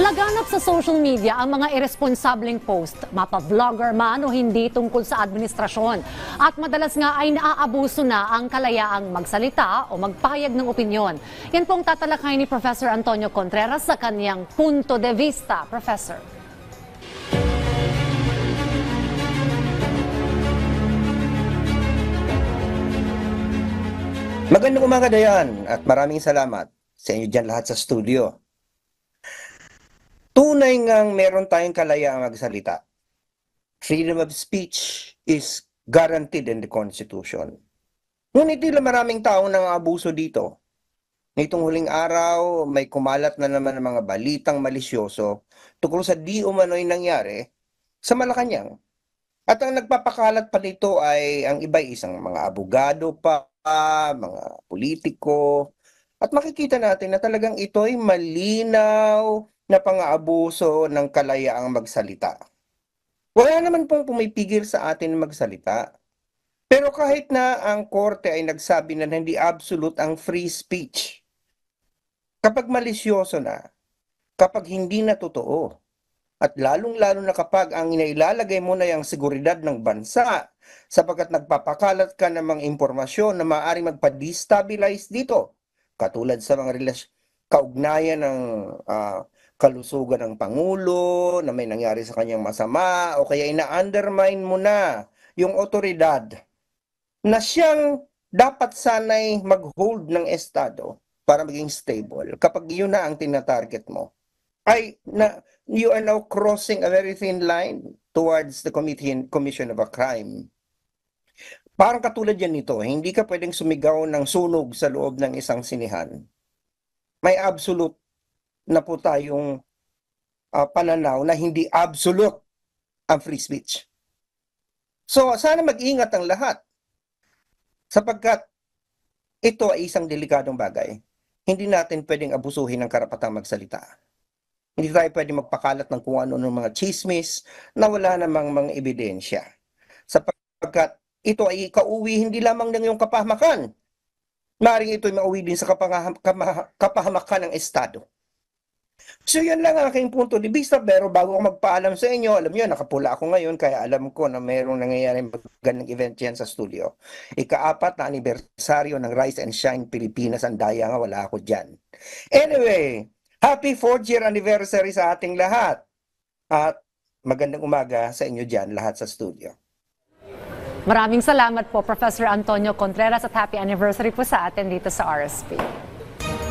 Laganap sa social media ang mga irresponsableng post, mapa-vlogger man o hindi tungkol sa administrasyon. At madalas nga ay naaabuso na ang kalayaang magsalita o magpahayag ng opinyon. Yan pong tatalakay ni Professor Antonio Contreras sa kanyang punto de vista. Professor. Magandang umaga, Dayan, at maraming salamat sa inyo dyan lahat sa studio. Tunay ngang meron tayong kalayaang magsalita. Freedom of speech is guaranteed in the Constitution. Ngunit tila maraming tao nang abuso dito. Nitong huling araw, may kumalat na naman ng mga balitang malisyoso tungkol sa di umano'y nangyari sa Malacanang. At ang nagpapakalat pa nito ay ang iba'y isang mga abogado pa, mga politiko. At makikita natin na talagang ito'y malinaw na pang-aabuso ng kalayaang magsalita. Wala naman pong pumipigil sa atin magsalita. Pero kahit na ang korte ay nagsabi na hindi absolute ang free speech, kapag malisyoso na, kapag hindi na totoo, at lalong-lalo na kapag ang inailalagay mo na yung seguridad ng bansa sapagkat nagpapakalat ka ng mga impormasyon na maaaring magpa-destabilize dito, katulad sa mga kaugnayan ng kalusugan ng Pangulo, na may nangyari sa kanyang masama, o kaya ina-undermine mo na yung otoridad na siyang dapat sanay mag-hold ng Estado para maging stable. Kapag yun na ang tinatarget mo, you are now crossing a very thin line towards the commission of a crime. Parang katulad yan nito, hindi ka pwedeng sumigaw ng sunog sa loob ng isang sinihan. May absolute na po tayong pananaw na hindi absolute ang free speech. So sana mag-ingat ang lahat sapagkat ito ay isang delikadong bagay. Hindi natin pwedeng abusuhin ang karapatang magsalita. Hindi tayo pwedeng magpakalat ng kung ano ng mga chismis na wala namang mga ebidensya. Sapagkat ito ay ikauwi hindi lamang ng iyong kapahamakan. Maaaring ito'y mauwi din sa kapahamakan ng Estado. So yan lang ang aking punto de vista, pero bago ako magpaalam sa inyo, alam niyo, nakapula ako ngayon, kaya alam ko na mayroong nangyayari magandang event yan sa studio. Ika-4 na anibersaryo ng Rise and Shine Pilipinas, ang daya nga, wala ako dyan. Anyway, happy 4th year anniversary sa ating lahat. At magandang umaga sa inyo dyan, lahat sa studio. Maraming salamat po, Professor Antonio Contreras, at happy anniversary po sa atin dito sa RSP.